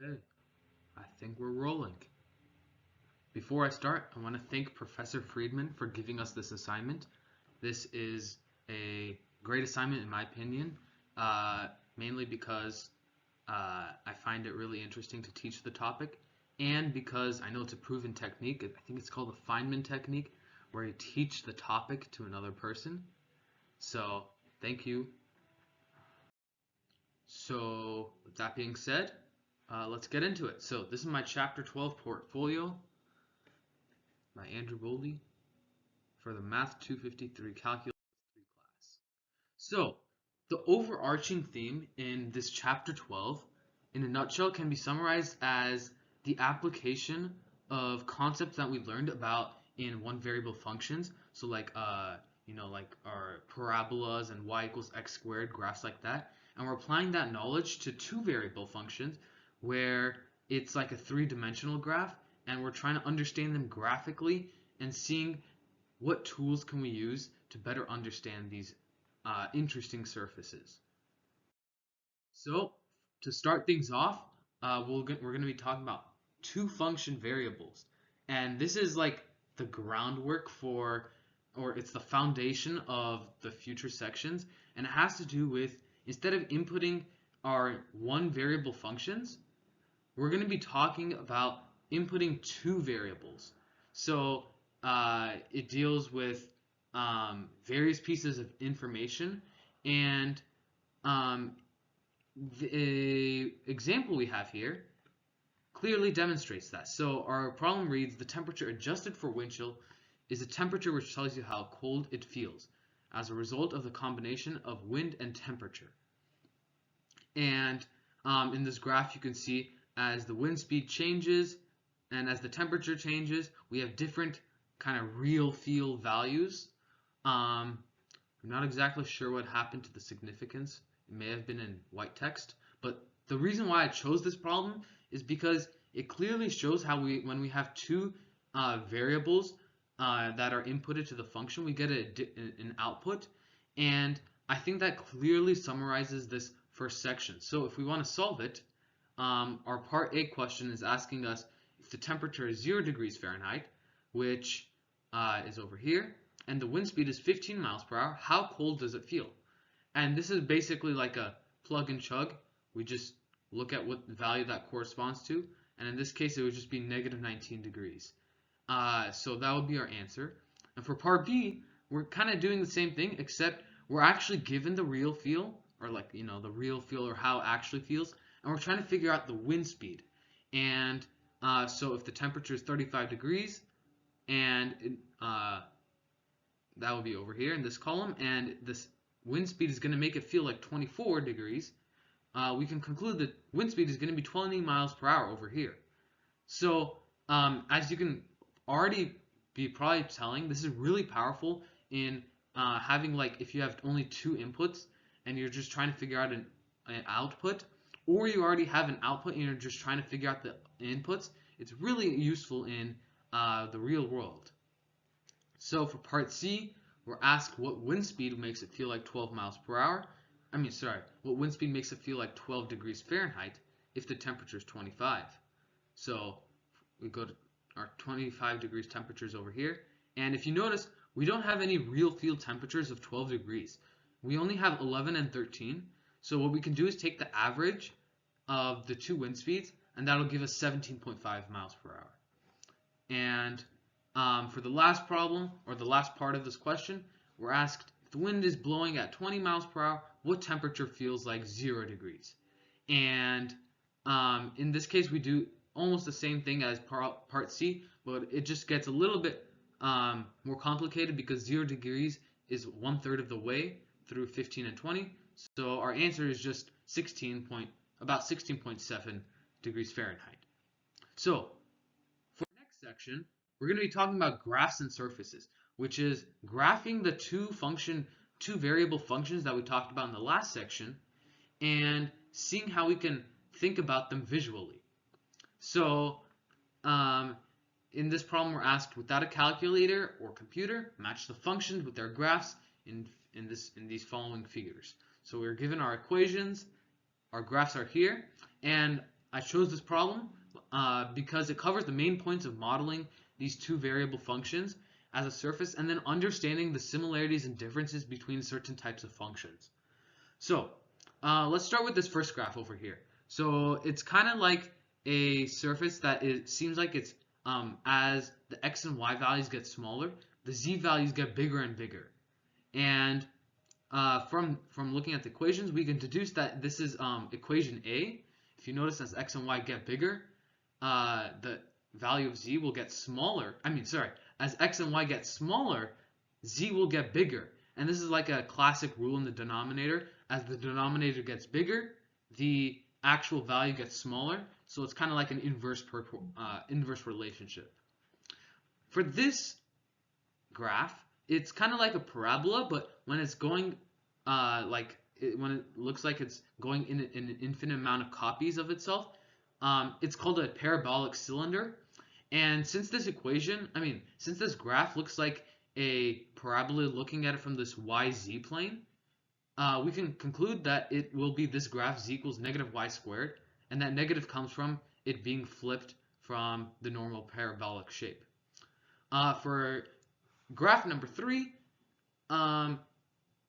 Okay, I think we're rolling. Before I start, I want to thank Professor Friedman for giving us this assignment. This is a great assignment in my opinion, mainly because I find it really interesting to teach the topic, and because I know it's a proven technique. I think it's called the Feynman technique, where you teach the topic to another person. So, thank you. So, with that being said, let's get into it. So, this is my Chapter 12 portfolio by Andrew Boldy for the Math 253 Calculus 3 class. So, the overarching theme in this Chapter 12, in a nutshell, can be summarized as the application of concepts that we learned about in one variable functions. So, like like our parabolas and y equals x squared, graphs like that. And we're applying that knowledge to two variable functions where it's like a three-dimensional graph, and we're trying to understand them graphically and seeing what tools can we use to better understand these interesting surfaces. So to start things off, we're going to be talking about two function variables. And this is like the groundwork for, or it's the foundation of the future sections. And it has to do with, instead of inputting our one variable functions, we're going to be talking about inputting two variables. So it deals with various pieces of information, and um, the example we have here clearly demonstrates that. So our problem reads, the temperature adjusted for wind chill is a temperature which tells you how cold it feels as a result of the combination of wind and temperature. And in this graph you can see as the wind speed changes and as the temperature changes, we have different kind of real feel values. I'm not exactly sure what happened to the significance. It may have been in white text, but the reason why I chose this problem is because it clearly shows how when we have two variables that are inputted to the function, we get an output, and I think that clearly summarizes this first section. So if we want to solve it, our part A question is asking us if the temperature is 0 degrees Fahrenheit, which is over here, and the wind speed is 15 miles per hour, how cold does it feel? And this is basically like a plug and chug. We just look at what value that corresponds to, and in this case it would just be negative 19 degrees. So that would be our answer. And for part B, we're kind of doing the same thing, except we're actually given the real feel, or like, the real feel or how it actually feels, and we're trying to figure out the wind speed. And so if the temperature is 35 degrees, and that will be over here in this column, and this wind speed is going to make it feel like 24 degrees, we can conclude that wind speed is going to be 20 miles per hour over here. So as you can already be probably telling, this is really powerful in having, like, if you have only two inputs and you're just trying to figure out an output, or you already have an output and you're just trying to figure out the inputs. It's really useful in the real world. So for part C, we're asked what wind speed makes it feel like 12 miles per hour. What wind speed makes it feel like 12 degrees Fahrenheit if the temperature is 25. So we go to our 25 degrees temperatures over here. And if you notice, we don't have any real field temperatures of 12 degrees. We only have 11 and 13. So what we can do is take the average of the two wind speeds, and that'll give us 17.5 miles per hour. And for the last problem, or the last part of this question, we're asked, if the wind is blowing at 20 miles per hour, what temperature feels like 0 degrees? And in this case, we do almost the same thing as part C, but it just gets a little bit more complicated because 0 degrees is 1/3 of the way through 15 and 20. So our answer is just about 16.7 degrees Fahrenheit. So for the next section, we're going to be talking about graphs and surfaces, which is graphing the two variable functions that we talked about in the last section and seeing how we can think about them visually. So in this problem, we're asked, without a calculator or computer, match the functions with their graphs in these following figures. So we're given our equations, our graphs are here, and I chose this problem because it covers the main points of modeling these two variable functions as a surface and then understanding the similarities and differences between certain types of functions. So let's start with this first graph over here. So it's kind of like a surface that seems like it's as the x and y values get smaller, the z values get bigger and bigger. And from looking at the equations, we can deduce that this is equation A. If you notice, as x and y get bigger, the value of z will get smaller. As x and y get smaller, z will get bigger. And this is like a classic rule in the denominator. As the denominator gets bigger, the actual value gets smaller. So it's kind of like an inverse relationship. For this graph, it's kind of like a parabola, but when it's going when it looks like it's going in an infinite amount of copies of itself, it's called a parabolic cylinder. And since this graph looks like a parabola looking at it from this yz plane, we can conclude that it will be this graph z equals negative y squared, and that negative comes from it being flipped from the normal parabolic shape. For graph number 3,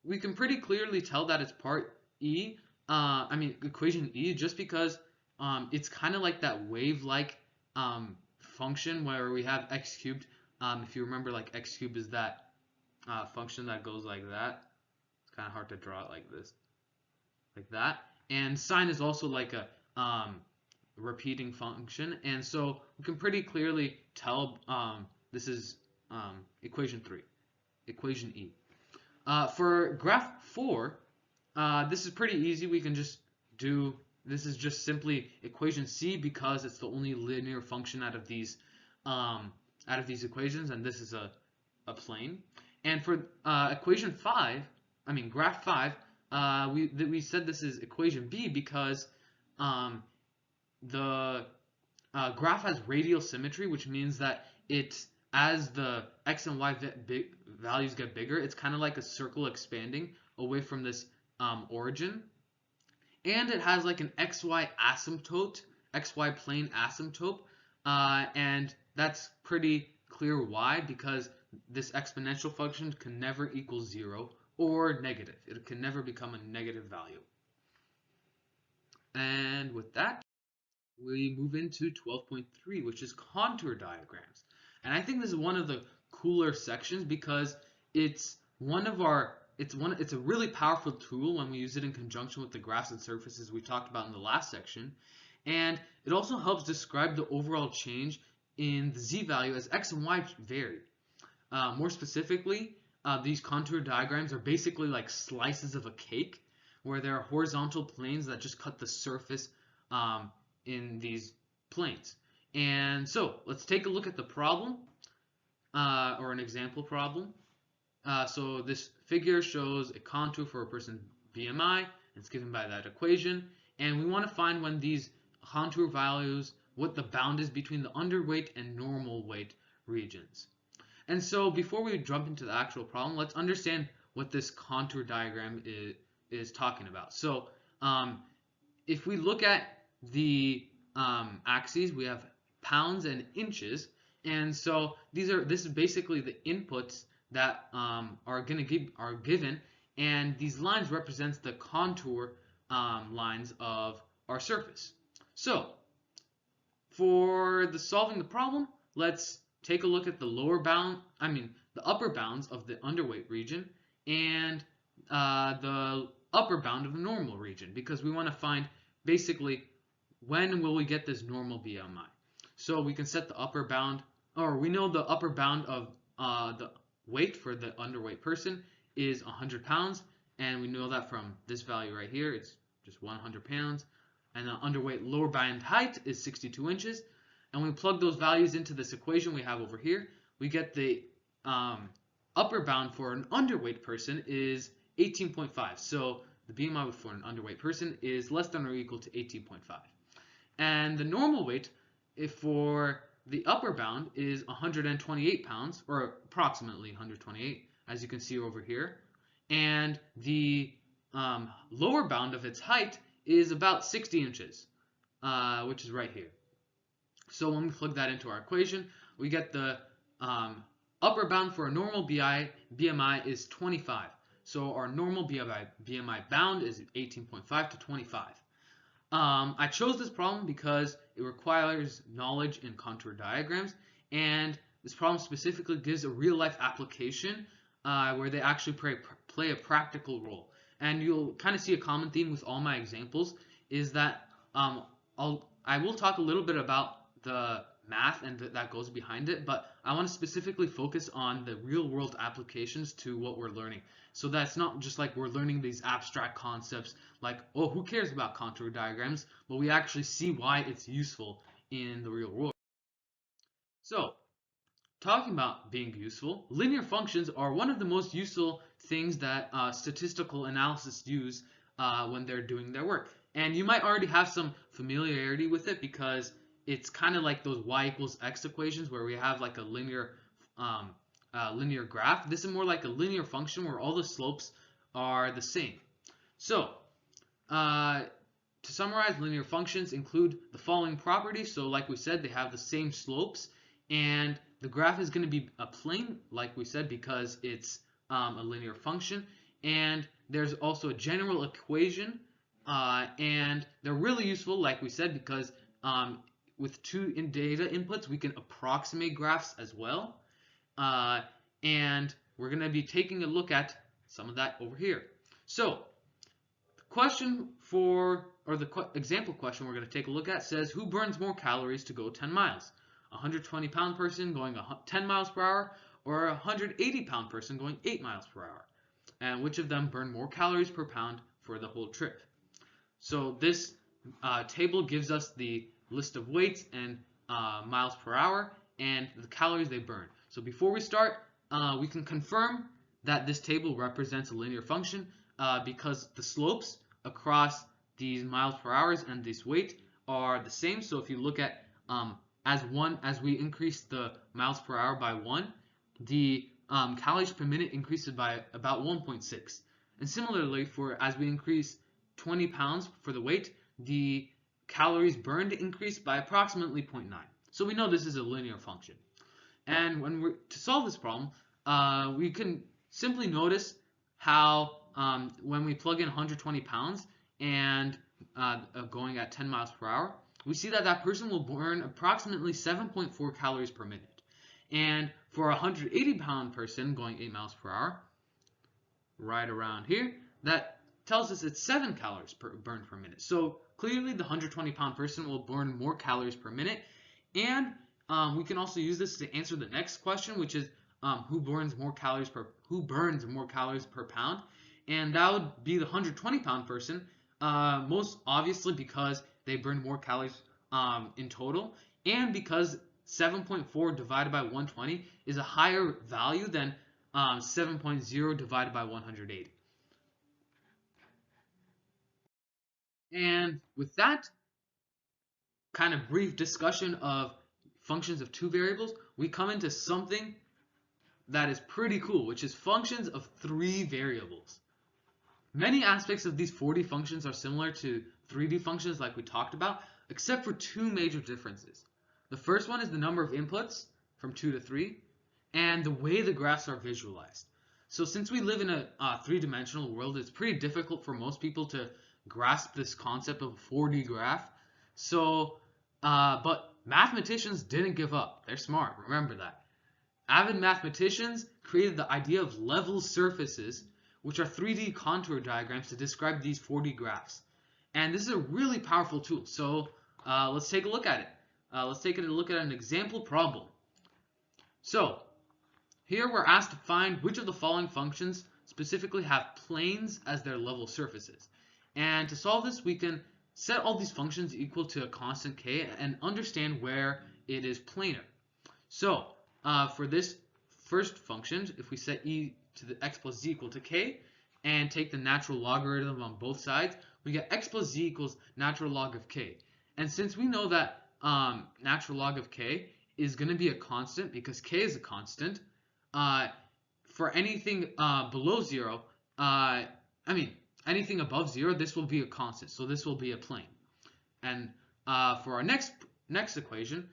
we can pretty clearly tell that it's part E, equation E, just because it's kind of like that wave-like function where we have x cubed. If you remember, like x cubed is that function that goes like that. It's kind of hard to draw it like this, like that. And sine is also like a repeating function, and so we can pretty clearly tell this is equation 3, equation E. For graph 4, this is pretty easy. We can just do, this is just simply equation C because it's the only linear function out of these equations, and this is a plane. And for equation 5, graph 5, we said this is equation B because the graph has radial symmetry, which means that as the x and y values get bigger, it's kind of like a circle expanding away from this origin. And it has like an xy asymptote, xy plane asymptote, and that's pretty clear why, because this exponential function can never equal 0 or negative. It can never become a negative value. And with that, we move into 12.3, which is contour diagrams. And I think this is one of the cooler sections because it's a really powerful tool when we use it in conjunction with the graphs and surfaces we talked about in the last section. And it also helps describe the overall change in the z value as x and y vary. More specifically, these contour diagrams are basically like slices of a cake where there are horizontal planes that just cut the surface in these planes. And so let's take a look at the problem, or an example problem. So this figure shows a contour for a person's BMI. It's given by that equation. And we want to find when these contour values, what the bound is between the underweight and normal weight regions. And so before we jump into the actual problem, let's understand what this contour diagram is talking about. So if we look at the axes, we have pounds and inches, and so this is basically the inputs that are given, and these lines represents the contour lines of our surface. So for solving the problem, let's take a look at the the upper bounds of the underweight region and the upper bound of the normal region, because we want to find basically when will we get this normal BMI. So we can set the upper bound, or we know the upper bound of the weight for the underweight person is 100 pounds, and we know that from this value right here, it's just 100 pounds, and the underweight lower bound height is 62 inches, and we plug those values into this equation we have over here, we get the upper bound for an underweight person is 18.5. So the BMI for an underweight person is less than or equal to 18.5. And the normal weight for the upper bound is 128 pounds, or approximately 128, as you can see over here. And the lower bound of its height is about 60 inches. which is right here. So when we plug that into our equation, we get the upper bound for a normal BMI is 25. So our normal BMI bound is 18.5 to 25. I chose this problem because it requires knowledge in contour diagrams, and this problem specifically gives a real-life application where they actually play a practical role. And you'll kind of see a common theme with all my examples is that I will talk a little bit about the math and that goes behind it, but I want to specifically focus on the real-world applications to what we're learning. So that's not just like we're learning these abstract concepts like, oh, who cares about contour diagrams, but we actually see why it's useful in the real world. So, talking about being useful, linear functions are one of the most useful things that statistical analysis use when they're doing their work. And you might already have some familiarity with it because it's kind of like those y equals x equations where we have like a linear graph. This is more like a linear function where all the slopes are the same. So, to summarize, linear functions include the following properties. So like we said, they have the same slopes, and the graph is going to be a plane, like we said, because it's a linear function. And there's also a general equation, and they're really useful, like we said, because with two data inputs, we can approximate graphs as well. And we're going to be taking a look at some of that over here. So, example question we're going to take a look at says, who burns more calories to go 10 miles? A 120-pound person going 10 miles per hour or a 180-pound person going 8 miles per hour? And which of them burn more calories per pound for the whole trip? So this table gives us the list of weights and miles per hour and the calories they burn. So before we start, we can confirm that this table represents a linear function because the slopes across these miles per hours and this weight are the same. So if you look at as we increase the miles per hour by 1, the calories per minute increases by about 1.6. And similarly, as we increase 20 pounds for the weight, the calories burned increase by approximately 0.9. So we know this is a linear function. And to solve this problem, we can simply notice how when we plug in 120 pounds and going at 10 miles per hour, we see that that person will burn approximately 7.4 calories per minute. And for a 180-pound person going 8 miles per hour, right around here, that tells us it's 7 calories burned per minute. So clearly the 120-pound person will burn more calories per minute. And we can also use this to answer the next question, which is who burns more calories per pound? And that would be the 120-pound person, most obviously because they burn more calories in total, and because 7.4 divided by 120 is a higher value than 7.0 divided by 180. And with that kind of brief discussion of functions of two variables, we come into something that is pretty cool, which is functions of three variables. Many aspects of these 4D functions are similar to 3D functions like we talked about, except for two major differences. The first one is the number of inputs from 2 to 3, and the way the graphs are visualized. So since we live in a three-dimensional world, it's pretty difficult for most people to grasp this concept of a 4D graph. So, but mathematicians didn't give up. They're smart, remember that. Avid mathematicians created the idea of level surfaces, which are 3D contour diagrams to describe these 4D graphs. And this is a really powerful tool. So let's take a look at it. Let's take a look at an example problem. So here we're asked to find which of the following functions specifically have planes as their level surfaces. And to solve this, we can set all these functions equal to a constant k and understand where it is planar. So for this first function, if we set e to the x plus z equal to k and take the natural logarithm on both sides, we get x plus z equals natural log of k. And since we know that natural log of k is going to be a constant because k is a constant, for anything below 0, anything above 0, this will be a constant. So this will be a plane. And for our next equation,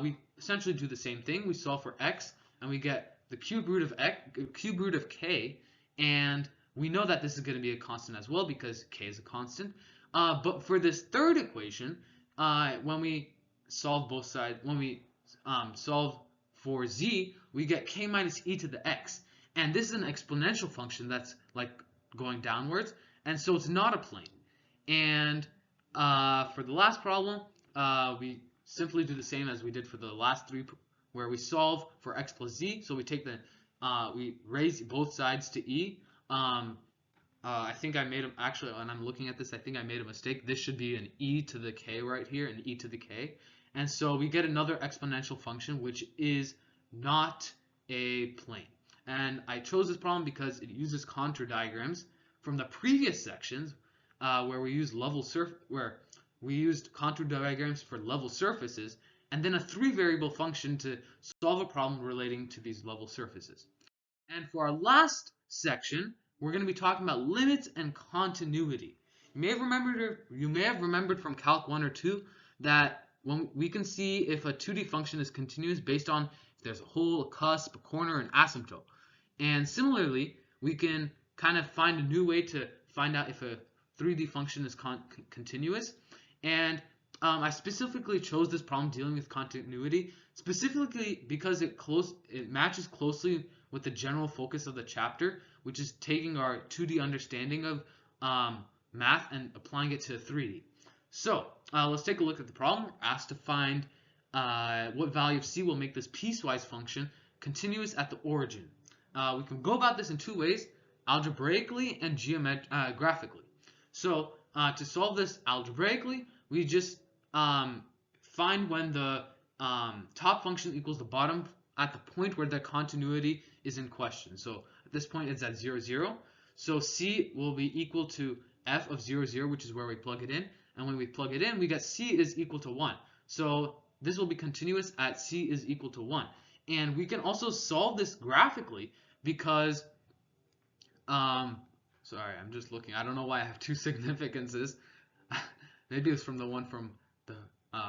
we essentially do the same thing. We solve for x, and we get the cube root of k, and we know that this is going to be a constant as well because k is a constant. But for this third equation, when we solve both sides, when we solve for z, we get k minus e to the x, and this is an exponential function that's like going downwards, and so it's not a plane. And for the last problem, we simply do the same as we did for the last three, where we solve for x plus z. So we take we raise both sides to e. I think I made actually, when I'm looking at this, I think I made a mistake. This should be an e to the k right here, an e to the k. And so we get another exponential function, which is not a plane. And I chose this problem because it uses contour diagrams from the previous sections, where we used contour diagrams for level surfaces, and then a 3-variable function to solve a problem relating to these level surfaces. And for our last section, we're going to be talking about limits and continuity. You may have remembered from Calc 1 or 2 that when we can see if a 2D function is continuous based on if there's a hole, a cusp, a corner, an asymptote. And similarly, we can kind of find a new way to find out if a 3D function is continuous. And I specifically chose this problem dealing with continuity, specifically because it matches closely with the general focus of the chapter, which is taking our 2D understanding of math and applying it to 3D. So let's take a look at the problem. We're asked to find what value of c will make this piecewise function continuous at the origin. We can go about this in two ways, algebraically and graphically. So to solve this algebraically, we just find when the top function equals the bottom at the point where the continuity is in question. So at this point it's at 0, 0. So c will be equal to f of 0, 0, which is where we plug it in. And when we plug it in, we get c is equal to 1. So this will be continuous at c is equal to 1. And we can also solve this graphically because, sorry, I'm just looking. I don't know why I have two significances. Maybe it's from the one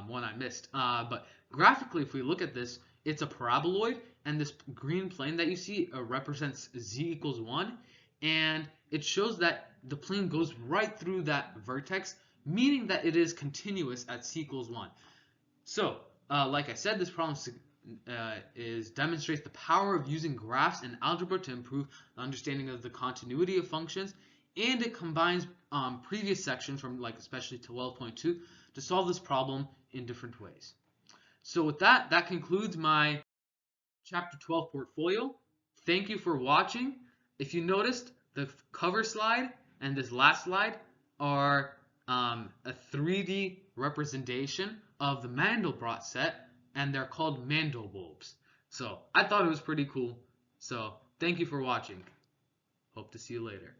one I missed. But graphically, if we look at this, it's a paraboloid, and this green plane that you see represents z equals 1, and it shows that the plane goes right through that vertex, meaning that it is continuous at c equals 1. So, like I said, this problem demonstrates the power of using graphs and algebra to improve the understanding of the continuity of functions, and it combines previous sections from especially 12.2 to solve this problem in different ways. So with that concludes my Chapter 12 portfolio. Thank you for watching. If you noticed, the cover slide and this last slide are a 3D representation of the Mandelbrot set, and they're called Mandelbulbs. So I thought it was pretty cool. So thank you for watching. Hope to see you later.